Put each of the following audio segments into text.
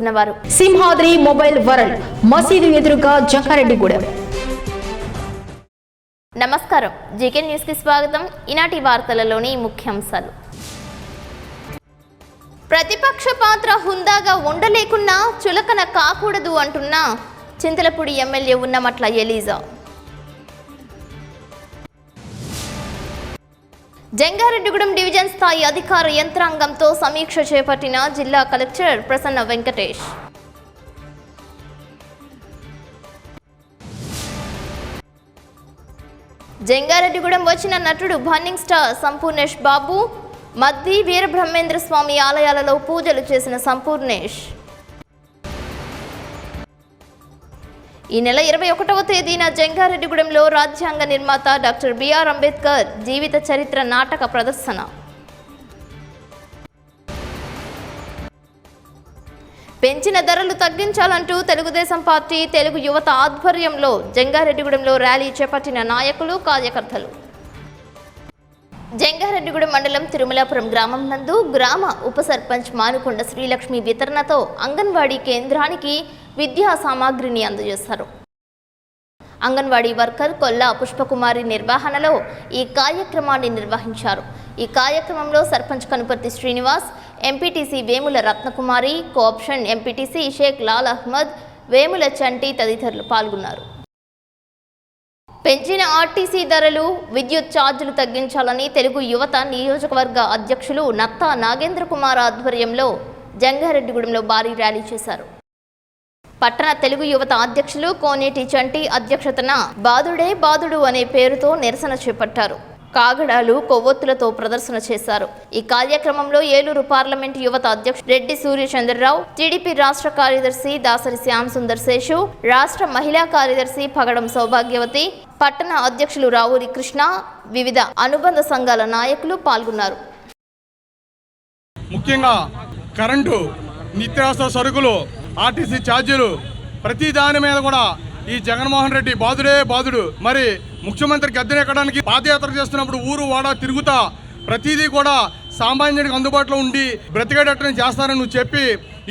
పాల్గొన్నవారు. Simhadri mobile world మసీదు ఎదురుగా జంగారెడ్డిగూడెం. నమస్కారం, జీకే న్యూస్ కి స్వాగతం. ఈనాటి వార్తలలోని ముఖ్యాంశాలు. ప్రతిపక్ష పాత్ర హుందాగా ఉండలేకున్నా చులకన కాకూడదు అంటున్న Chintalapudi MLA Unnamatla ELISA. Jangareddygudem division స్థాయి అధికార యంత్రాంగంతో సమీక్ష చేపట్టిన జిల్లా కలెక్టర్ ప్రసన్న వెంకటేష్. జంగారెడ్డిగూడెం వచ్చిన నటుడు బన్నింగ్ స్టార్ సంపూర్ణేష్ బాబు మద్ది వీరబ్రహ్మేంద్ర స్వామి ఆలయాలలో పూజలు చేసిన సంపూర్ణేష్ ఈ నెల 21వ తేదీన జంగారెడ్డిగూడెంలో రాజ్యాంగ నిర్మాత డాక్టర్ బిఆర్ అంబేద్కర్ జీవిత చరిత్ర నాటక ప్రదర్శన. పెంచిన ధరలు తగ్గించాలంటూ తెలుగుదేశం పార్టీ తెలుగు యువత ఆధ్వర్యంలో జంగారెడ్డిగూడెంలో ర్యాలీ చేపట్టిన నాయకులు, కార్యకర్తలు. జంగారెడ్డిగూడెం మండలం తిరుమలాపురం గ్రామం నందు గ్రామ ఉప సర్పంచ్ మానుకొండ శ్రీలక్ష్మి వితరణతో అంగన్వాడీ కేంద్రానికి విద్యా సామాగ్రిని అందజేశారు. అంగన్వాడీ వర్కర్ కొల్లా పుష్పకుమారి నిర్వహణలో ఈ కార్యక్రమాన్ని నిర్వహించారు. ఈ కార్యక్రమంలో sarpanch Kanuparthi Srinivas, MPTC Vemula Ratnakumari, co-option MPTC Sheikh Lal Ahmed, Vemula Chanti తదితరులు పాల్గొన్నారు. పెంచిన ఆర్టీసీ ధరలు, విద్యుత్ ఛార్జీలు తగ్గించాలని తెలుగు యువత నియోజకవర్గ అధ్యక్షులు నత్తా నాగేంద్ర కుమార్ ఆధ్వర్యంలో జంగారెడ్డిగూడెంలో భారీ ర్యాలీ చేశారు. పట్టణ తెలుగు యువత అధ్యక్షులు కోనేటి చంటి అధ్యక్షతన బాదుడే బాదుడు అనే పేరుతో నిరసన చేపట్టారు. కాగడాలు, కొవ్వొత్తులతో ప్రదర్శన చేశారు. ఈ కార్యక్రమంలో ఏలూరు పార్లమెంటు యువత అధ్యక్షుడు రెడ్డి సూర్యచంద్రరావు, టీడీపీ రాష్ట్ర కార్యదర్శి దాసరి శ్యామ్ సుందర్ శేషు, రాష్ట్ర మహిళా కార్యదర్శి పగడం సౌభాగ్యవతి, పట్టణ అధ్యక్షులు రావురి కృష్ణ, వివిధ అనుబంధ సంఘాల నాయకులు పాల్గొన్నారు. ముఖ్యంగా కరెంటు, నిత్యావసర సరుకులు, ఆర్టీసీ ఛార్జీలు, ప్రతి దాని మీద కూడా ఈ జగన్మోహన్ రెడ్డి బాదుడే బాదుడు. మరి ముఖ్యమంత్రి గద్దెనెక్కడానికి పాదయాత్ర చేస్తున్నప్పుడు ఊరు వాడ తిరుగుతా ప్రతిదీ కూడా సామాన్యుడికి అందుబాటులో ఉండి బ్రతికేటట్టు చేస్తారని నువ్వు చెప్పి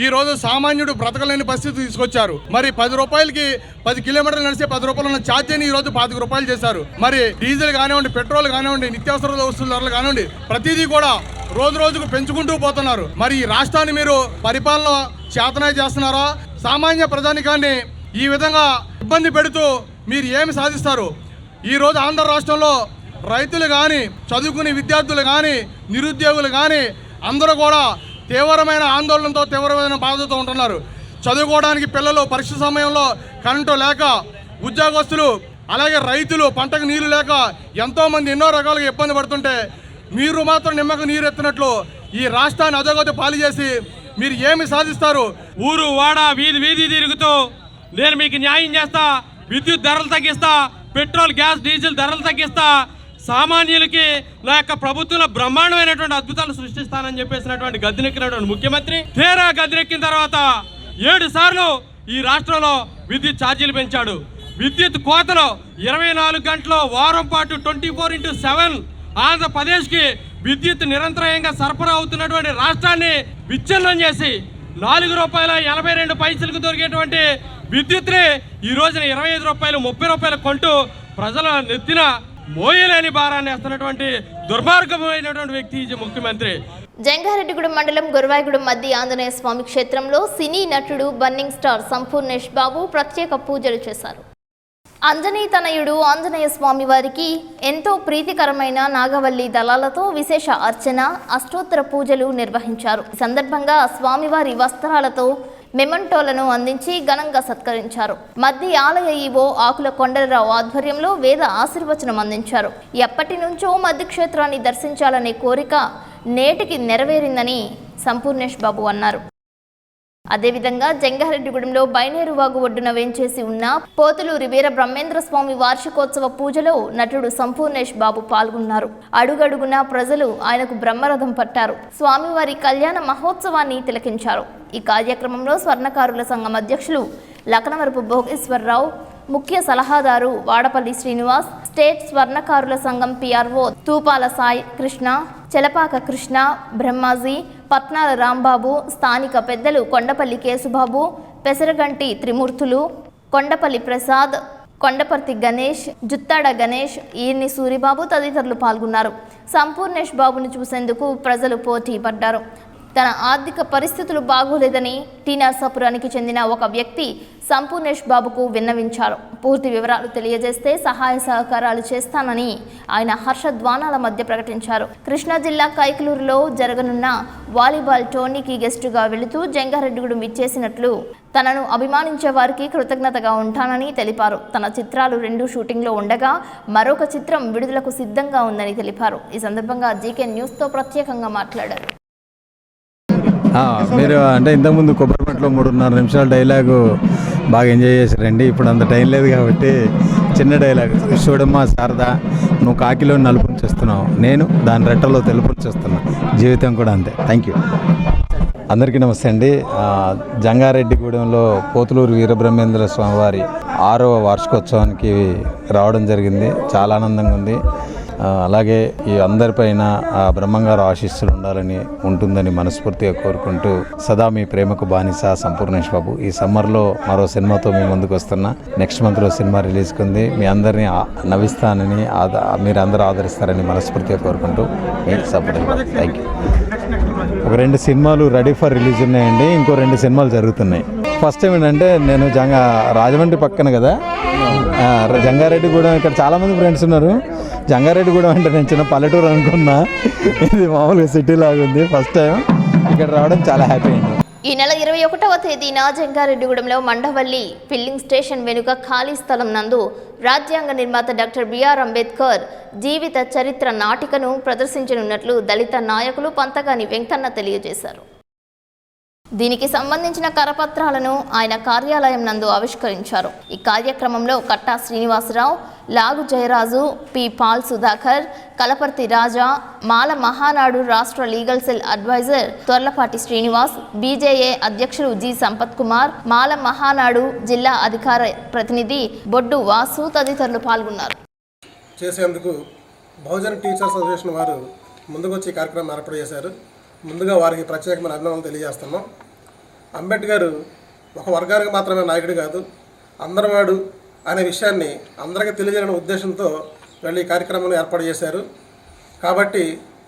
ఈ రోజు సామాన్యుడు బ్రతకలేని పరిస్థితి తీసుకొచ్చారు. మరి 10 రూపాయలకి 10 కిలోమీటర్లు నడిచే 10 రూపాయలు ఉన్న ఛార్జీని ఈ రోజు 25 రూపాయలు చేశారు. మరి డీజిల్ కానివ్వండి, పెట్రోల్ కానివ్వండి, నిత్యావసర వస్తువుల ధరలు కానివ్వండి, ప్రతిదీ కూడా రోజు రోజుకు పెంచుకుంటూ పోతున్నారు. మరి ఈ రాష్ట్రాన్ని మీరు పరిపాలన చేతనే చేస్తున్నారా? సామాన్య ప్రజానికాన్ని ఈ విధంగా ఇబ్బంది పెడుతూ మీరు ఏమి సాధిస్తారు? ఈరోజు ఆంధ్ర రాష్ట్రంలో రైతులు కానీ, చదువుకునే విద్యార్థులు కానీ, నిరుద్యోగులు కానీ అందరూ కూడా తీవ్రమైన ఆందోళనతో, తీవ్రమైన బాధతో ఉంటున్నారు. చదువుకోవడానికి పిల్లలు పరీక్ష సమయంలో కరెంటు లేక, ఉద్యోగస్తులు అలాగే రైతులు పంటకు నీరు లేక ఎంతోమంది ఎన్నో రకాలుగా ఇబ్బంది పడుతుంటే మీరు మాత్రం నిమ్మకు నీరు ఎత్తినట్లు ఈ రాష్ట్రాన్ని అధోగతి పాలు చేసి మీరు ఏమి సాధిస్తారు? ఊరు వాడ వీధి వీధి తిరుగుతూ నేను మీకు న్యాయం చేస్తా, విద్యుత్ ధరలు తగ్గిస్తా, పెట్రోల్, గ్యాస్, డీజిల్ ధరలు తగ్గిస్తా, సామాన్యులకి నా యొక్క ప్రభుత్వంలో బ్రహ్మాండమైనటువంటి అద్భుతాలు సృష్టిస్తానని చెప్పేసినటువంటి గద్దెనెక్కినటువంటి ముఖ్యమంత్రి తీరా గద్దెనెక్కిన తర్వాత 7 సార్లు ఈ రాష్ట్రంలో విద్యుత్ ఛార్జీలు పెంచాడు. విద్యుత్ కోతలో 24 గంటలు వారం పాటు 24/7 ఆంధ్రప్రదేశ్కి విద్యుత్ నిరంతరాయంగా సరఫరా అవుతున్నటువంటి రాష్ట్రాన్ని విచ్ఛిన్నం చేసి ₹4.82 దొరికేటువంటి విద్యుత్ని ఈ రోజున 25 రూపాయలు, 30 రూపాయలు కొంటూ ప్రజల నెత్తిన మోయలేని భారాన్ని వేస్తున్నటువంటి దుర్మార్గమైనటువంటి వ్యక్తి ముఖ్యమంత్రి. జంగారెడ్డిగూడెం మండలం గురవాయిగూడెం మధ్య ఆంజనేయ స్వామి క్షేత్రంలో సినీ నటుడు బన్నింగ్ స్టార్ సంపూర్ణేష్ బాబు ప్రత్యేక పూజలు చేశారు. అంజనీ తనయుడు ఆంజనేయ స్వామి వారికి ఎంతో ప్రీతికరమైన నాగవల్లి దళాలతో విశేష అర్చన, అష్టోత్తర పూజలు నిర్వహించారు. ఈ సందర్భంగా స్వామివారి వస్త్రాలతో మెమంటోలను అందించి ఘనంగా సత్కరించారు. మద్ది ఆలయ ఈవో ఆకుల కొండలరావు ఆధ్వర్యంలో వేద ఆశీర్వచనం అందించారు. ఎప్పటి నుంచో మద్ది క్షేత్రాన్ని దర్శించాలనే కోరిక నేటికి నెరవేరిందని సంపూర్ణేష్ బాబు అన్నారు. అదేవిధంగా జంగారెడ్డిగూడెంలో బైనేరువాగు ఒడ్డున వేంచేసి ఉన్న పోతులూరి వీర బ్రహ్మేంద్ర స్వామి వార్షికోత్సవ పూజలో నటుడు సంపూర్ణేష్ బాబు పాల్గొన్నారు. అడుగడుగునా ప్రజలు ఆయనకు బ్రహ్మరథం పట్టారు. స్వామివారి కళ్యాణ మహోత్సవాన్ని తిలకించారు. ఈ కార్యక్రమంలో స్వర్ణకారుల సంఘం అధ్యక్షులు లకనవరపు భోగేశ్వరరావు, ముఖ్య సలహాదారు వాడపల్లి శ్రీనివాస్, స్టేట్ స్వర్ణకారుల సంఘం పిఆర్ఓ తూపాల సాయి కృష్ణ, చెలపాక కృష్ణ, బ్రహ్మాజీ, పట్నాల రాంబాబు, స్థానిక పెద్దలు కొండపల్లి కేశుబాబు, పెసరగంటి త్రిమూర్తులు, కొండపల్లి ప్రసాద్, కొండపర్తి గణేష్, జుత్తాడ గణేష్, ఈర్ని సూరిబాబు తదితరులు పాల్గొన్నారు. సంపూర్ణేష్ బాబును చూసేందుకు ప్రజలు పోటీ పడ్డారు. తన ఆర్థిక పరిస్థితులు బాగోలేదని టీ నర్సాపురానికి చెందిన ఒక వ్యక్తి సంపూర్ణేష్ బాబుకు విన్నవించారు. పూర్తి వివరాలు తెలియజేస్తే సహాయ సహకారాలు చేస్తానని ఆయన హర్షధ్వానాల మధ్య ప్రకటించారు. కృష్ణా జిల్లా కైకలూరులో జరగనున్న వాలీబాల్ టోర్నీకి గెస్టుగా వెళుతూ జంగారెడ్డిగూడెం ఇచ్చేసినట్లు తనను అభిమానించే వారికి కృతజ్ఞతగా ఉంటానని తెలిపారు. తన చిత్రాలు 2 షూటింగ్లో ఉండగా మరొక చిత్రం విడుదలకు సిద్ధంగా ఉందని తెలిపారు. ఈ సందర్భంగా జీకే న్యూస్తో ప్రత్యేకంగా మాట్లాడారు. మీరు అంటే ఇంతకుముందు కొబ్బరిపట్లో 3.5 నిమిషాల డైలాగు బాగా ఎంజాయ్ చేశారండి. ఇప్పుడు అంత టైం లేదు కాబట్టి చిన్న డైలాగ్. చూడమ్మా శారదా, నువ్వు కాకిలో నలుపుని చేస్తున్నావు, నేను దాని రెట్టలో తెలుపుని చేస్తున్నా. జీవితం కూడా అంతే. Thank you. అందరికీ నమస్తే అండి. జంగారెడ్డిగూడెంలో పోతులూరు వీరబ్రహ్మేంద్ర స్వామివారి 6వ వార్షికోత్సవానికి రావడం జరిగింది. చాలా ఆనందంగా ఉంది. అలాగే ఈ అందరిపైన ఆ బ్రహ్మంగారు ఆశీస్సులు ఉండాలని ఉంటుందని మనస్ఫూర్తిగా కోరుకుంటూ సదా మీ ప్రేమకు బానిస సంపూర్ణేష్ బాబు. ఈ సమ్మర్లో మరో సినిమాతో మీ ముందుకు వస్తున్నా. నెక్స్ట్ మంత్లో సినిమా రిలీజ్కి ఉంది. మీ అందరినీ నవ్విస్తానని మీరు అందరూ ఆదరిస్తారని మనస్ఫూర్తిగా కోరుకుంటూ మీ సపోర్ట్. Thank you. ఒక 2 సినిమాలు రెడీ ఫర్ రిలీజ్ ఉన్నాయండి. ఇంకో 2 సినిమాలు జరుగుతున్నాయి. ఫస్ట్ టైం ఏంటంటే నేను రాజమండ్రి పక్కన కదా, జంగారెడ్డిగూడెం. ఇక్కడ చాలామంది ఫ్రెండ్స్ ఉన్నారు. జంగారెడ్డిగూడెం అంటే నేను చిన్న పల్లెటూరు అనుకున్నా, ఇది మామూలుగా సిటీ లాగా ఉంది. ఫస్ట్ టైం ఇక్కడ రావడం చాలా హ్యాపీ అయింది. ఈ నెల 21వ తేదీన జంగారెడ్డిగూడెంలో మండవల్లి ఫిల్లింగ్ స్టేషన్ వెనుక ఖాళీ స్థలం నందు రాజ్యాంగ నిర్మాత డాక్టర్ బిఆర్ అంబేద్కర్ జీవిత చరిత్ర నాటికను ప్రదర్శించనున్నట్లు దళిత నాయకులు పంతగాని వెంకన్న తెలియజేశారు. దీనికి సంబంధించిన కరపత్రాలను ఆయన కార్యాలయం నందు ఆవిష్కరించారు. ఈ కార్యక్రమంలో కట్టా శ్రీనివాసరావు, లాగు జయరాజు, పి పాల్ సుధాకర్, కలపర్తి రాజా, మాల మహానాడు రాష్ట్ర legal cell advisor Torlapati Srinivas, బీజేఏ అధ్యక్షులు జి సంపత్ కుమార్, మాల మహానాడు జిల్లా అధికార ప్రతినిధి బొడ్డు వాసు తదితరులు పాల్గొన్నారు. చేసేందుకు బహుజన్ టీచర్స్ అసోసియేషన్ వారు ముందుకొచ్చి కార్యక్రమం ఏర్పాటు చేశారు. ముందుగా వారికి ప్రత్యేకమైన అభినందనలు తెలియజేస్తున్నాం. అంబేద్కర్ ఒక వర్గానికి మాత్రమే నాయకుడు కాదు, అందరివాడు అనే విషయాన్ని అందరికీ తెలియజేయడం ఉద్దేశంతో వీళ్ళు ఈ కార్యక్రమాన్ని ఏర్పాటు చేశారు. కాబట్టి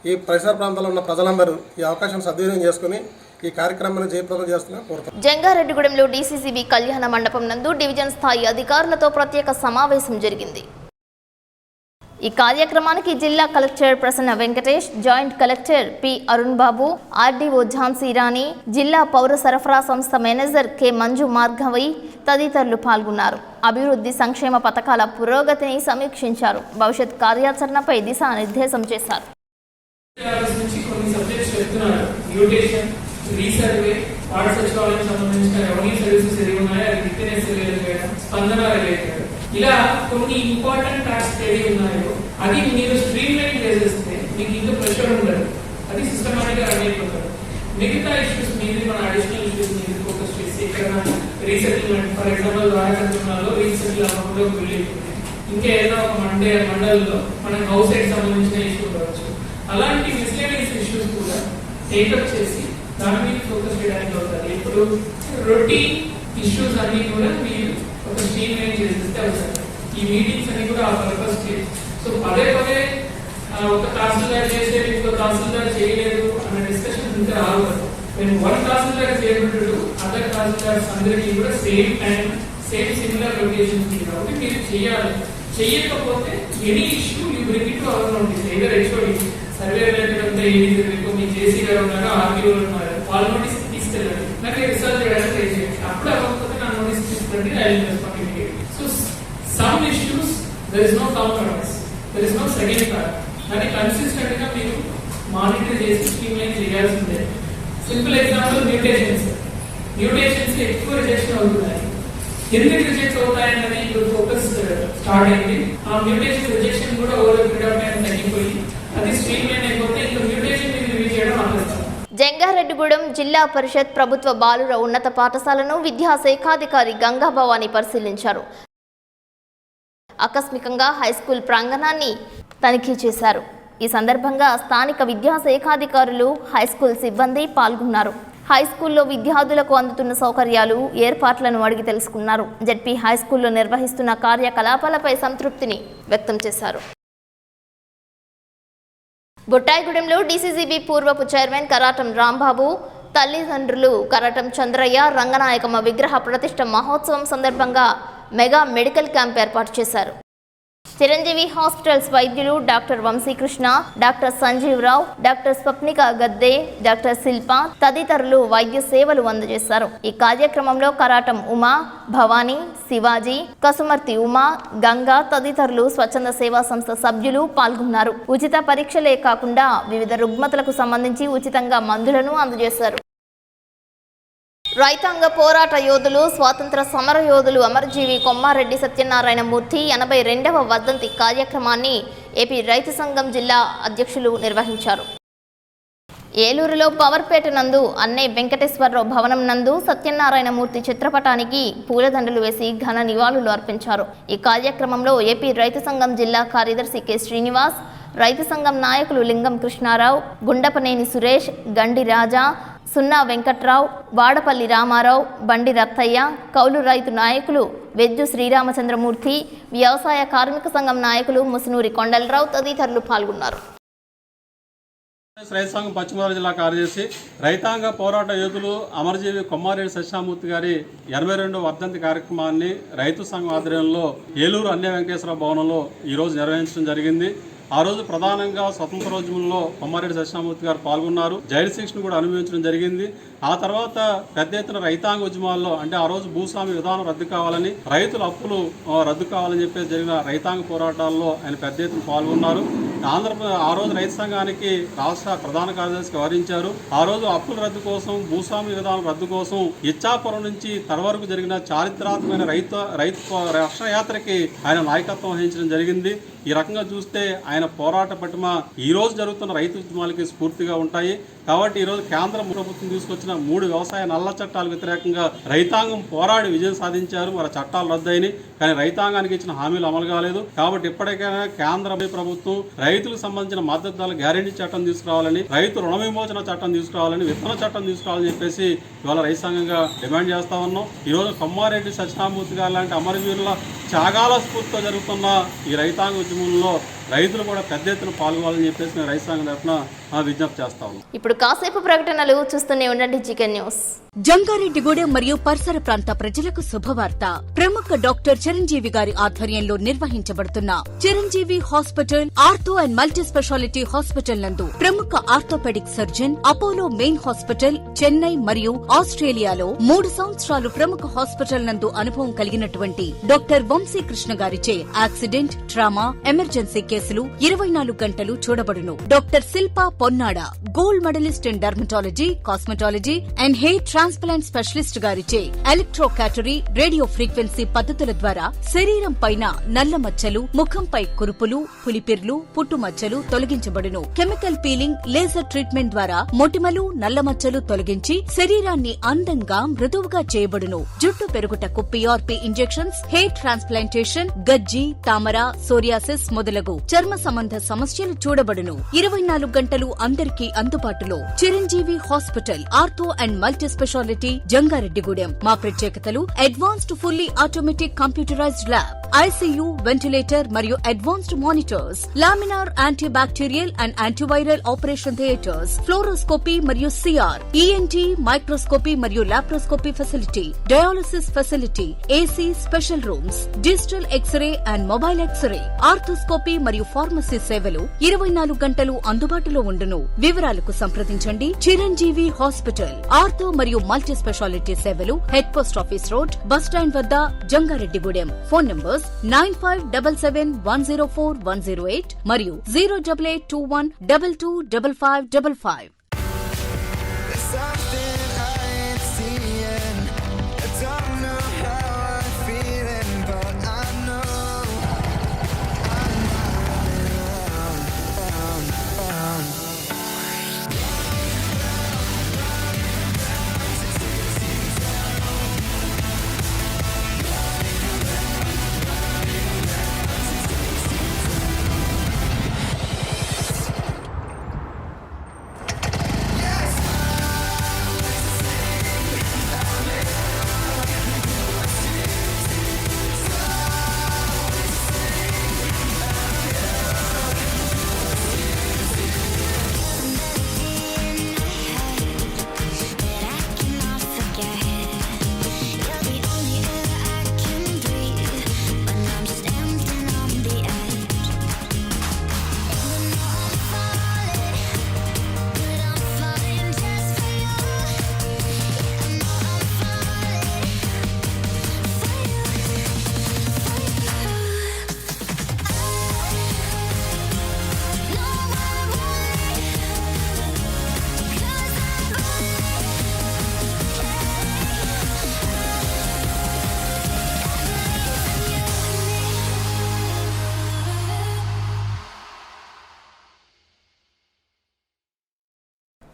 ఈ పరిసర ప్రాంతాల్లో ఉన్న ప్రజలందరూ ఈ అవకాశాన్ని సద్వినియోగం చేసుకుని ఈ కార్యక్రమాన్ని జయప్రదం చేస్తున్నారు కోరుతాం. జంగారెడ్డిగూడెంలో డీసీసీబీ కళ్యాణ మండపం నందు డివిజన్ స్థాయి అధికారులతో ప్రత్యేక సమావేశం జరిగింది. ఈ కార్యక్రమానికి జిల్లా collector Prasanna Venkatesh, joint collector P Arun Babu, RDO Jhansi Rani, జిల్లా పౌర సరఫరా సంస్థ మేనేజర్ కె మంజు మార్గవి తదితరులు పాల్గొన్నారు. అభివృద్ధి సంక్షేమ పథకాల పురోగతిని సమీక్షించారు. భవిష్యత్ కార్యాచరణపై దిశానిర్దేశం చేశారు. ఇలా కొన్ని ఇంపార్టెంట్ టాస్క్ ఏవి ఉన్నాయో అది మీరు స్ట్రీమ్ లైన్ చేసేస్తే మీకు ఇంకా ప్రెషర్ ఉండదు, అది సిస్టమాటిక్ గా రన్ అయిపోతారు. మిగతా ఇష్యూస్ మీద మన అడిషనల్ ఇష్యూస్ మీద ఫోకస్ చేసి ఇక్కడ రీసెటిల్మెంట్ ఫర్ ఎగ్జాంపుల్ రాయకర్తనాల్లో రీసెటిల్ అవ్వకుండా వెళ్ళిపోతుంది. ఇంకా ఏదైనా ఒక మండలంలో మనకు హౌస్ సైడ్ సంబంధించిన ఇష్యూ కావచ్చు, అలాంటి మిస్లేనియస్ ఇష్యూస్ కూడా టేకప్ చేసి దాని మీద ఫోకస్ చేయడానికి అవుతుంది. ఇప్పుడు రొటీన్ ఇష్యూస్ అన్ని కూడా మీరు ఒక స్ట్రీమ్ లైన్ చేసేస్తే అవుతారు. ఈ మీటింగ్స్ అన్ని కూడా ఆ పర్పస్ కి. సో పదే ఒక తహసీల్దార్ చేసే ఇంకో తహసీల్దార్ చేయలేదు అన్న డిస్కషన్ ఇంకా రాదు. నేను 1 తహసీల్దార్ చేయబడ్డాడు, అదర్ తహసీల్దార్స్ అందరికీ కూడా same time same similar locations కాబట్టి మీరు చేయాలి. చేయకపోతే any issue you bring it to our notice. Either HOD survey related అంతా మీ జేసీ గారు ఉన్నారు, ఆర్టీఓ ఉన్నారు, వాళ్ళ నోటీస్ తీసుకెళ్ళండి, నాకు రిసర్చ్ చేయడానికి ట్రై చేయండి. అప్పుడు అవ్వకపోతే నా నోటీస్ తీసుకుంటే I will respond immediately. So some issues there is no compromise, there is no second thought. అది కన్సిస్టెంట్ గా మీరు మానిటర్ చేసి స్ట్రీమ్ లైన్ చేయాల్సిందే. సింపుల్ ఎగ్జాంపుల్ మ్యూటేషన్స్ ఎక్కువ రిజెక్షన్ అవుతున్నాయి. ఎందుకు రిజెక్ట్ అవుతాయన్నది ఇప్పుడు ఫోకస్ స్టార్ట్ అయింది. ఆ మ్యూటేషన్ రిజెక్షన్ కూడా ఓవర్ పీరియడ్ ఆఫ్ టైం తగ్గిపోయి అది స్ట్రీమ్ లైన్ అయిపోతే ఇంకా మ్యూటేషన్ మీద రివ్యూ చేయడం ఆపేస్తాం. జంగారెడ్డిగూడెం జిల్లా పరిషత్ ప్రభుత్వ బాలుర ఉన్నత పాఠశాలను విద్యాశాఖాధికారి గంగాభవాని పరిశీలించారు. ఆకస్మికంగా హైస్కూల్ ప్రాంగణాన్ని తనిఖీ చేశారు. ఈ సందర్భంగా స్థానిక విద్యాశాఖాధికారులు, హైస్కూల్ సిబ్బంది పాల్గొన్నారు. హైస్కూల్లో విద్యార్థులకు అందుతున్న సౌకర్యాలు, ఏర్పాట్లను అడిగి తెలుసుకున్నారు. జెడ్పీ హైస్కూల్లో నిర్వహిస్తున్న కార్యకలాపాలపై సంతృప్తిని వ్యక్తం చేశారు. బుట్టాయిగూడెంలో డీసీసీబీ పూర్వపు చైర్మన్ కరాటం రాంబాబు తల్లిదండ్రులు కరాటం చంద్రయ్య రంగనాయకమ్మ విగ్రహ ప్రతిష్ఠ మహోత్సవం సందర్భంగా మెగా మెడికల్ క్యాంప్ ఏర్పాటు చేశారు. చిరంజీవి హాస్పిటల్స్ వైద్యులు doctor Vamsikrishna, doctor Sanjeevarao, doctor Swapnika Gadde, doctor Shilpa తదితరులు వైద్య సేవలు అందజేశారు. ఈ కార్యక్రమంలో కరాటం ఉమా, భవానీ, శివాజీ, కసుమర్తి ఉమా, గంగా తదితరులు స్వచ్ఛంద సేవా సంస్థ సభ్యులు పాల్గొన్నారు. ఉచిత పరీక్షలే కాకుండా వివిధ రుగ్మతలకు సంబంధించి ఉచితంగా మందులను అందజేశారు. రైతాంగ పోరాట యోధులు, స్వాతంత్ర సమర యోధులు అమరజీవి కొమ్మారెడ్డి సత్యనారాయణ మూర్తి 82వ వర్ధంతి కార్యక్రమాన్ని ఏపీ రైతు సంఘం జిల్లా అధ్యక్షులు నిర్వహించారు. ఏలూరులో పవర్పేట నందు అన్నే వెంకటేశ్వరరావు భవనం నందు సత్యనారాయణ మూర్తి చిత్రపటానికి పూలదండలు వేసి ఘన నివాళులు అర్పించారు. ఈ కార్యక్రమంలో ఏపీ రైతు సంఘం జిల్లా కార్యదర్శి కె శ్రీనివాస్, రైతు సంఘం నాయకులు లింగం కృష్ణారావు, గుండపనేని సురేష్, గండి రాజా, సున్నా వెంకట్రావు, వాడపల్లి రామారావు, బండి రత్తయ్య, కౌలు రైతు నాయకులు వెజ్జు శ్రీరామచంద్రమూర్తి, వ్యవసాయ కార్మిక సంఘం నాయకులు ముసునూరి కొండలరావు తదితరులు పాల్గొన్నారు. రైతు సంఘం పశ్చిమ గోదావరి జిల్లా కార్యదర్శి, రైతాంగ పోరాట యోధులు అమరజీవి కొమ్మారెడ్డి సత్యనారాయణమూర్తి గారి 82వ వర్ధంతి కార్యక్రమాన్ని రైతు సంఘం ఆధ్వర్యంలో ఏలూరు అన్నే వెంకటేశ్వర భవనంలో ఈరోజు నిర్వహించడం జరిగింది. ఆ రోజు ప్రధానంగా స్వతంత్రోద్యమంలో కొమ్మారెడ్డి సత్యనారాయణమూర్తి గారు పాల్గొన్నారు. జైలు శిక్షను కూడా అనుభవించడం జరిగింది. ఆ తర్వాత పెద్ద ఎత్తున రైతాంగ ఉద్యమాల్లో అంటే ఆ రోజు భూస్వామి విధానం రద్దు కావాలని, రైతుల అప్పులు రద్దు కావాలని చెప్పేసి జరిగిన రైతాంగ పోరాటాల్లో ఆయన పెద్ద ఎత్తున పాల్గొన్నారు. ఆ రోజు రైతు సంఘానికి రాష్ట్ర ప్రధాన కార్యదర్శిగా వ్యవహరించారు. ఆ రోజు అప్పుల రద్దు కోసం, భూస్వామి విధానం రద్దు కోసం ఇచ్చాపురం నుంచి తరవరకు జరిగిన చారిత్రాత్మకమైన రైతు రక్షణ యాత్రకి ఆయన నాయకత్వం వహించడం జరిగింది. ఈ రకంగా చూస్తే ఆయన పోరాట పటిమ ఈ రోజు జరుగుతున్న రైతు ఉద్యమాలకి స్ఫూర్తిగా ఉంటాయి. కాబట్టి ఈరోజు కేంద్ర ప్రభుత్వం తీసుకొచ్చిన 3 వ్యవసాయ నల్ల చట్టాలకు వ్యతిరేకంగా రైతాంగం పోరాడి విజయం సాధించారు. మరి చట్టాలు రద్దయినాయి, కానీ రైతాంగానికి ఇచ్చిన హామీలు అమలు కాలేదు. కాబట్టి ఇప్పటికైనా కేంద్ర ప్రభుత్వం రైతులకు సంబంధించిన మద్దతు ధరల గ్యారెంటీ చట్టం తీసుకురావాలని, రైతు రుణ విమోచన చట్టం తీసుకురావాలని, విత్తన చట్టం తీసుకురావాలని చెప్పేసి ఇవాళ రైతు సంఘంగా డిమాండ్ చేస్తా ఉన్నాం. ఈరోజు కొమ్మారెడ్డి సత్యనారాయణమూర్తి గారు లాంటి అమరవీరుల త్యాగాల స్ఫూర్తితో జరుగుతున్న ఈ రైతాంగ ఉద్యమంలో రైతులు కూడా పెద్ద ఎత్తున పాల్గొనాలని చెప్పేసి మేము రైతు సంఘం తరఫున విజ్ఞప్తి చేస్తా ఉన్నాం. ఇప్పుడు కాసేపు ప్రకటనలు చూస్తూనే ఉండండి జీకే న్యూస్. జంగారెడ్డిగూడెం మరియు పరిసర ప్రాంత ప్రజలకు శుభవార్త. ప్రముఖ డాక్టర్ చిరంజీవి గారి ఆధ్వర్యంలో నిర్వహించబడుతున్న Chiranjeevi hospital ortho and multi speciality hospital నందు ప్రముఖ orthopaedic surgeon, Apollo main hospital, Chennai మరియు ఆస్ట్రేలియాలో 3 సంవత్సరాలు ప్రముఖ హాస్పిటల్ నందు అనుభవం కలిగినటువంటి డాక్టర్ వంశీకృష్ణ గారిచే యాక్సిడెంట్, ట్రామా, ఎమర్జెన్సీ కేసులు 24 గంటలు చూడబడును. Doctor Shilpa Ponnada, gold medalist in dermatology, cosmetology and hair transplant specialist గారిచే ఎలక్ట్రోకాటరీ, రేడియో ఫ్రీక్వెన్సీ పద్ధతుల ద్వారా శరీరం పైన నల్ల మచ్చలు, ముఖంపై కురుపులు, పులిపిర్లు, పుట్టుమచ్చలు తొలగించబడును. కెమికల్ పీలింగ్, లేజర్ ట్రీట్మెంట్ ద్వారా మొటిమలు, నల్ల మచ్చలు తొలగించి శరీరాన్ని అందంగా మృదువుగా చేయబడును. జుట్టు పెరుగుటకు PRP ఇంజెక్షన్స్, హెయిర్ ట్రాన్స్ప్లాంటేషన్, గజ్జి, తామర, సోరియాసిస్ మొదలగు చర్మ సంబంధ సమస్యలు చూడబడును. 24 గంటలు అందరికీ అందుబాటులో. Chiranjeevi hospital ortho and multi speciality, Jangareddygudem. మా ప్రత్యేకతలు: advanced fully automatic computerised lab, ICU, ventilator మరియు advanced monitors, laminar anti bacterial and antiviral operation theatres, fluoroscopy మరియు CR, ENT, మైక్రోస్కోపీ మరియు laparoscopy facility, dialysis facility, AC special rooms, digital x ray and mobile x ray, arthroscopy మరియు pharmacy సేవలు 24 గంటలు అందుబాటులో ఉండును. వివరాలకు సంప్రదించండి. చిరంజీవి హాస్పిటల్ ఆర్థో మరియు మల్టీ స్పెషాలిటీ సేవలు head post office road, bus stand వద్ద, జంగారెడ్డిగూడెం. ఫోన్ నంబర్స్ 9577104108 మరియు 08821225555.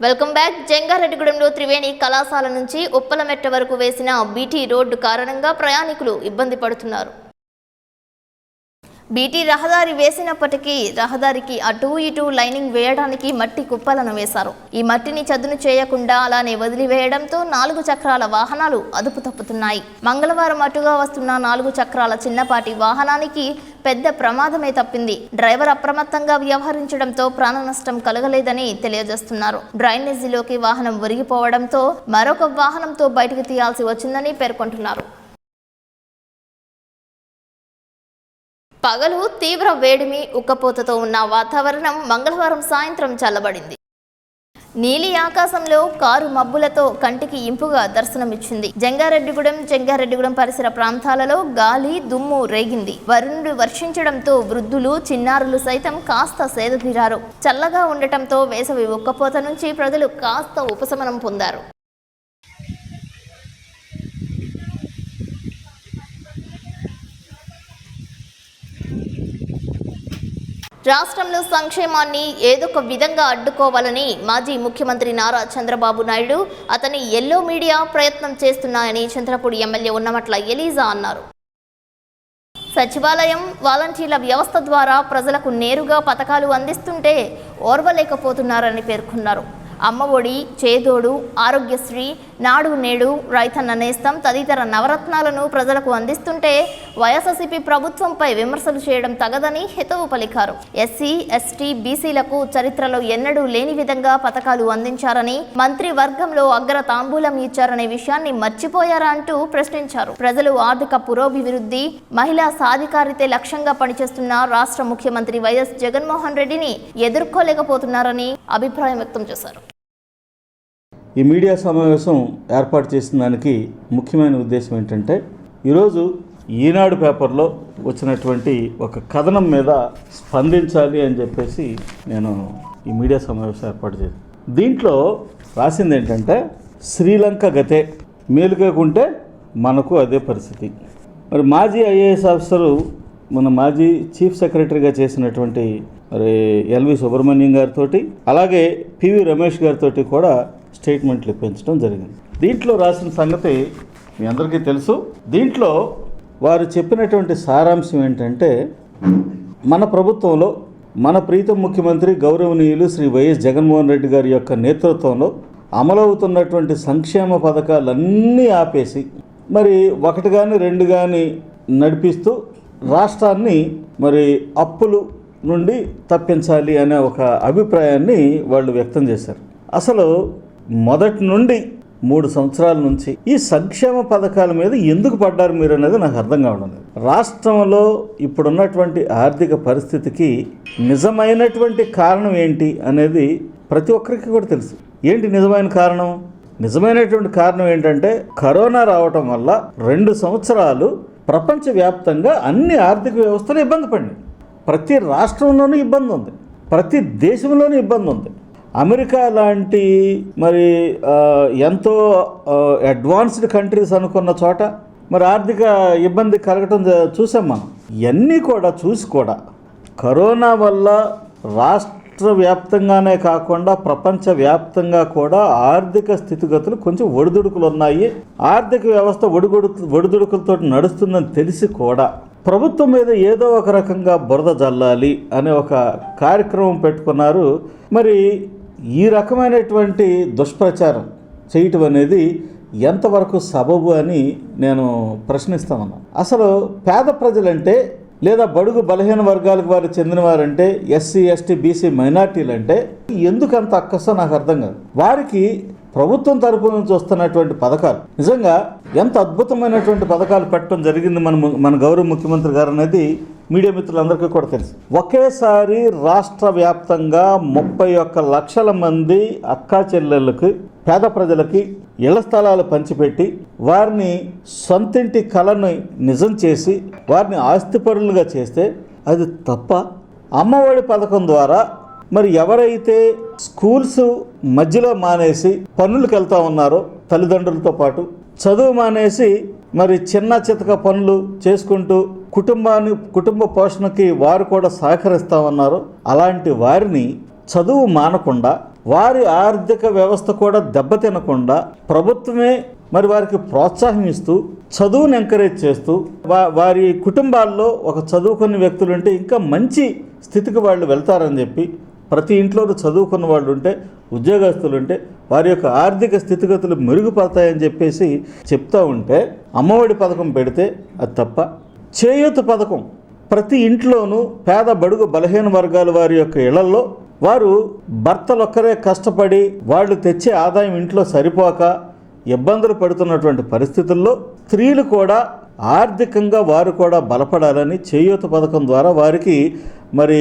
Welcome back. జంగారెడ్డిగూడెంలో త్రివేణి కళాశాల నుంచి ఉప్పలమెట్ట వరకు వేసిన బీటీ రోడ్డు కారణంగా ప్రయాణికులు ఇబ్బంది పడుతున్నారు. బీటీ రహదారి వేసినప్పటికీ రహదారికి అటూ ఇటూ లైనింగ్ వేయడానికి మట్టి కుప్పలను వేశారు. ఈ మట్టిని చదును చేయకుండా అలానే వదిలివేయడంతో 4 చక్రాల వాహనాలు అదుపు తప్పుతున్నాయి. మంగళవారం అటుగా వస్తున్న 4 చక్రాల చిన్నపాటి వాహనానికి పెద్ద ప్రమాదమే తప్పింది. డ్రైవర్ అప్రమత్తంగా వ్యవహరించడంతో ప్రాణ నష్టం కలగలేదని తెలియజేస్తున్నారు. డ్రైనేజీలోకి వాహనం ఒరిగిపోవడంతో మరొక వాహనంతో బయటకు తీయాల్సి వచ్చిందని పేర్కొంటున్నారు. పగలు తీవ్ర వేడిమి ఉక్కపోతతో ఉన్న వాతావరణం మంగళవారం సాయంత్రం చల్లబడింది. నీలి ఆకాశంలో కారు మబ్బులతో కంటికి ఇంపుగా దర్శనమిచ్చింది. జంగారెడ్డిగూడెం పరిసర ప్రాంతాలలో గాలి దుమ్ము రేగింది. వరుణుడు వర్షించడంతో వృద్ధులు చిన్నారులు సైతం కాస్త సేదతీరారు. చల్లగా ఉండటంతో వేసవి ఉక్కపోత నుంచి ప్రజలు కాస్త ఉపశమనం పొందారు. రాష్ట్రంలో సంక్షేమాన్ని ఏదొక విధంగా అడ్డుకోవాలని మాజీ ముఖ్యమంత్రి నారా చంద్రబాబు నాయుడు అతని ఎల్లో మీడియా ప్రయత్నం చేస్తున్నాయని చంద్రపూడి ఎమ్మెల్యే ఉన్నమట్ల ఎలీజా అన్నారు. సచివాలయం వాలంటీర్ల వ్యవస్థ ద్వారా ప్రజలకు నేరుగా పథకాలు అందిస్తుంటే ఓర్వలేకపోతున్నారని పేర్కొన్నారు. అమ్మఒడి, చేదోడు, ఆరోగ్యశ్రీ, నాడు నేడు, రైతన్న నేస్తం తదితర నవరత్నాలను ప్రజలకు అందిస్తుంటే వైఎస్ఆర్సీపీ ప్రభుత్వంపై విమర్శలు చేయడం తగదని హితవు పలికారు. ఎస్సీ, ఎస్టీ, బీసీలకు చరిత్రలో ఎన్నడూ లేని విధంగా పథకాలు అందించారని, మంత్రి వర్గంలో అగ్ర తాంబూలం ఇచ్చారనే విషయాన్ని మర్చిపోయారా అంటూ ప్రశ్నించారు. ప్రజలు ఆర్థిక పురోభివృద్ధి, మహిళా సాధికారితే లక్ష్యంగా పనిచేస్తున్న రాష్ట్ర ముఖ్యమంత్రి వైఎస్ జగన్మోహన్ రెడ్డిని ఎదుర్కోలేకపోతున్నారని అభిప్రాయం వ్యక్తం చేశారు. ఈ మీడియా సమావేశం ఏర్పాటు చేసిన దానికి ముఖ్యమైన ఉద్దేశం ఏంటంటే, ఈరోజు ఈనాడు పేపర్లో వచ్చినటువంటి ఒక కథనం మీద స్పందించాలి అని చెప్పేసి నేను ఈ మీడియా సమావేశం ఏర్పాటు చేశాను. దీంట్లో రాసింది ఏంటంటే, శ్రీలంక గతే మేలుకోకుంటే మనకు అదే పరిస్థితి. మరి మాజీ ఐఏఎస్ ఆఫీసరు, మన మాజీ చీఫ్ సెక్రటరీగా చేసినటువంటి మరి ఎల్వి సుబ్రహ్మణ్యం గారితో, అలాగే పివి రమేష్ గారితో కూడా స్టేట్మెంట్లు ఇప్పించడం జరిగింది. దీంట్లో రాసిన సంగతి మీ అందరికీ తెలుసు. దీంట్లో వారు చెప్పినటువంటి సారాంశం ఏంటంటే, మన ప్రభుత్వంలో మన ప్రీతం ముఖ్యమంత్రి గౌరవనీయులు శ్రీ వైఎస్ జగన్మోహన్ రెడ్డి గారి యొక్క నేతృత్వంలో అమలవుతున్నటువంటి సంక్షేమ పథకాలన్నీ ఆపేసి మరి 1 కానీ 2 కానీ నడిపిస్తూ రాష్ట్రాన్ని మరి అప్పులు నుండి తప్పించాలి అనే ఒక అభిప్రాయాన్ని వాళ్ళు వ్యక్తం చేశారు. అసలు మొదటి నుండి 3 సంవత్సరాల నుంచి ఈ సంక్షేమ పథకాల మీద ఎందుకు పడ్డారు మీరు అనేది నాకు అర్థం కావడం లేదు. రాష్ట్రంలో ఇప్పుడున్నటువంటి ఆర్థిక పరిస్థితికి నిజమైనటువంటి కారణం ఏంటి అనేది ప్రతి ఒక్కరికి కూడా తెలుసు. ఏంటి నిజమైన కారణం? నిజమైనటువంటి కారణం ఏంటంటే, కరోనా రావటం వల్ల 2 సంవత్సరాలు ప్రపంచవ్యాప్తంగా అన్ని ఆర్థిక వ్యవస్థలు ఇబ్బంది పడినాయి. ప్రతి రాష్ట్రంలోనూ ఇబ్బంది ఉంది, ప్రతి దేశంలోనూ ఇబ్బంది ఉంది. అమెరికా లాంటి మరి ఎంతో అడ్వాన్స్డ్ కంట్రీస్ అనుకున్న చోట మరి ఆర్థిక ఇబ్బంది కలగటం చూసాం మనం. ఇవన్నీ కూడా చూసి కూడా కరోనా వల్ల రాష్ట్ర వ్యాప్తంగానే కాకుండా ప్రపంచవ్యాప్తంగా కూడా ఆర్థిక స్థితిగతులు కొంచెం ఒడిదుడుకులు ఉన్నాయి. ఆర్థిక వ్యవస్థ ఒడిదుడుకులతో నడుస్తుందని తెలిసి కూడా ప్రభుత్వం మీద ఏదో ఒక రకంగా బురద జల్లాలి అనే ఒక కార్యక్రమం పెట్టుకున్నారు. మరి ఈ రకమైనటువంటి దుష్ప్రచారం చేయటం అనేది ఎంతవరకు సబబు అని నేను ప్రశ్నిస్తాను. అసలు పేద ప్రజలంటే లేదా బడుగు బలహీన వర్గాలకు వారు చెందినవారంటే, ఎస్సీ, ఎస్టీ, బీసీ మైనార్టీలు అంటే ఎందుకు అంత అక్కసో నాకు అర్థం కాదు. వారికి ప్రభుత్వం తరపు నుంచి వస్తున్నటువంటి పథకాలు నిజంగా ఎంత అద్భుతమైనటువంటి పథకాలు పెట్టడం జరిగింది మన గౌరవ ముఖ్యమంత్రి గారు అనేది మీడియా మిత్రులందరికీ కూడా తెలుసు. ఒకేసారి రాష్ట్ర వ్యాప్తంగా 31 లక్షల మంది అక్కా చెల్లెళ్ళకి, పేద ప్రజలకి ఇళ్ల స్థలాలు పంచిపెట్టి వారిని సొంతింటి కళను నిజం చేసి వారిని ఆస్తిపరులుగా చేస్తే అది తప్ప? అమ్మఒడి పథకం ద్వారా మరి ఎవరైతే స్కూల్స్ మధ్యలో మానేసి పనులకు వెళ్తూ ఉన్నారో తల్లిదండ్రులతో పాటు, చదువు మానేసి మరి చిన్న చితక పనులు చేసుకుంటూ కుటుంబ పోషణకి వారు కూడా సహకరిస్తూ ఉన్నారు, అలాంటి వారిని చదువు మానకుండా వారి ఆర్థిక వ్యవస్థ కూడా దెబ్బతినకుండా ప్రభుత్వమే మరి వారికి ప్రోత్సాహం ఇస్తూ చదువుని ఎంకరేజ్ చేస్తూ వారి కుటుంబాల్లో ఒక చదువుకున్న వ్యక్తులు ఉంటే ఇంకా మంచి స్థితికి వాళ్ళు వెళ్తారని చెప్పి, ప్రతి ఇంట్లోనూ చదువుకున్న వాళ్ళు ఉంటే, ఉద్యోగస్తులు ఉంటే వారి యొక్క ఆర్థిక స్థితిగతులు మెరుగుపడతాయని చెప్పేసి చెప్తూ ఉంటే అమ్మఒడి పథకం పెడితే అది తప్ప? చేయూత పథకం ప్రతి ఇంట్లోనూ పేద బడుగు బలహీన వర్గాల వారి యొక్క ఇళ్లలో వారు భర్తలొక్కరే కష్టపడి వాళ్ళు తెచ్చే ఆదాయం ఇంట్లో సరిపోక ఇబ్బందులు పడుతున్నటువంటి పరిస్థితుల్లో స్త్రీలు కూడా ఆర్థికంగా వారు కూడా బలపడాలని చేయూత పథకం ద్వారా వారికి మరి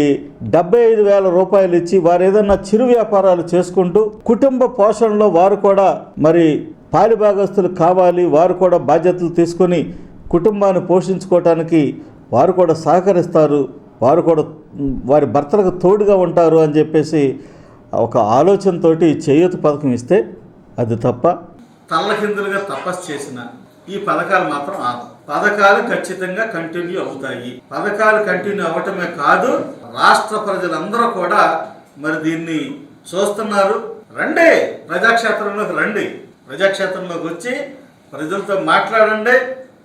75,000 రూపాయలు ఇచ్చి వారు ఏదన్నా చిరు వ్యాపారాలు చేసుకుంటూ కుటుంబ పోషణలో వారు కూడా మరి పాలిభాగస్తులు కావాలి, వారు కూడా బాధ్యతలు తీసుకొని కుటుంబాన్ని పోషించుకోవటానికి వారు కూడా సహకరిస్తారు, వారు కూడా వారి భర్తలకు తోడుగా ఉంటారు అని చెప్పేసి ఒక ఆలోచనతోటి చేయూత పథకం ఇస్తే అది తప్ప? తల్లకిందులుగా తపస్సు చేసిన ఈ పథకాలు మాత్రం పథకాలు ఖచ్చితంగా కంటిన్యూ అవుతాయి. పథకాలు కంటిన్యూ అవ్వటమే కాదు, రాష్ట్ర ప్రజలందరూ కూడా మరి దీన్ని చూస్తున్నారు. రండి, ప్రజాక్షేత్రంలోకి రండి, ప్రజాక్షేత్రంలోకి వచ్చి ప్రజలతో మాట్లాడండి,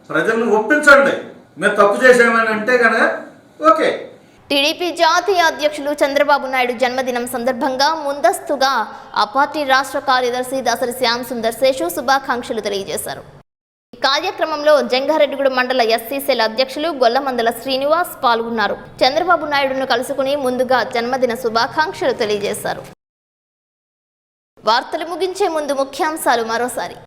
ప్రజలను ఒప్పించండి. మేము తప్పు చేసామని అంటే కనుక ఓకే. టీడీపీ జాతీయ అధ్యక్షులు చంద్రబాబు నాయుడు జన్మదినం సందర్భంగా ముందస్తుగా ఆ పార్టీ రాష్ట్ర కార్యదర్శి దాసరి శ్యామ్ సుందర్ శేషు శుభాకాంక్షలు తెలియజేశారు. ఈ కార్యక్రమంలో జంగారెడ్డిగూడెం మండల ఎస్సీ సెల్ అధ్యక్షులు గొల్లమందల శ్రీనివాస్ పాల్గొన్నారు. చంద్రబాబు నాయుడును కలుసుకుని ముందుగా జన్మదిన శుభాకాంక్షలు తెలియజేశారు. వార్తలు ముగించే ముందు ముఖ్యాంశాలు మరోసారి.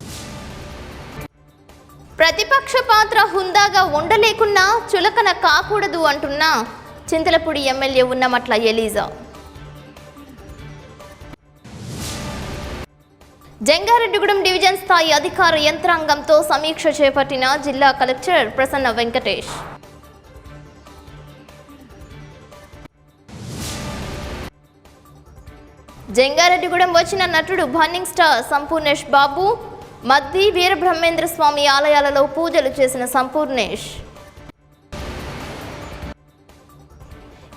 ప్రతిపక్ష పాత్ర హుందాగా ఉండలేకున్నా చులకన కాకూడదు అంటున్న Chintalapudi MLA Unnamatla ELISA. Jangareddygudem division స్థాయి అధికార యంత్రాంగంతో సమీక్ష చేపట్టిన జిల్లా కలెక్టర్ ప్రసన్న వెంకటేష్. జంగారెడ్డిగూడెం వచ్చిన నటుడు బన్నింగ్ స్టార్ సంపూర్ణేష్ బాబు మద్ది వీరబ్రహ్మేంద్ర స్వామి ఆలయాలలో పూజలు చేసిన సంపూర్ణేష్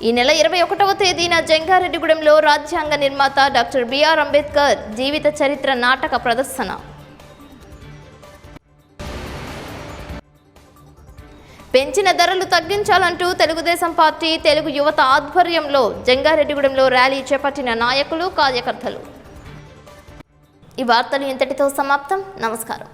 ఈ నెల 21వ తేదీన జంగారెడ్డిగూడెంలో రాజ్యాంగ నిర్మాత డాక్టర్ బిఆర్ అంబేద్కర్ జీవిత చరిత్ర నాటక ప్రదర్శన. పెంచిన ధరలు తగ్గించాలంటూ తెలుగుదేశం పార్టీ తెలుగు యువత ఆధ్వర్యంలో జంగారెడ్డిగూడెంలో ర్యాలీ చేపట్టిన నాయకులు, కార్యకర్తలు. ఈ వార్తలు ఇంతటితో సమాప్తం. నమస్కారం.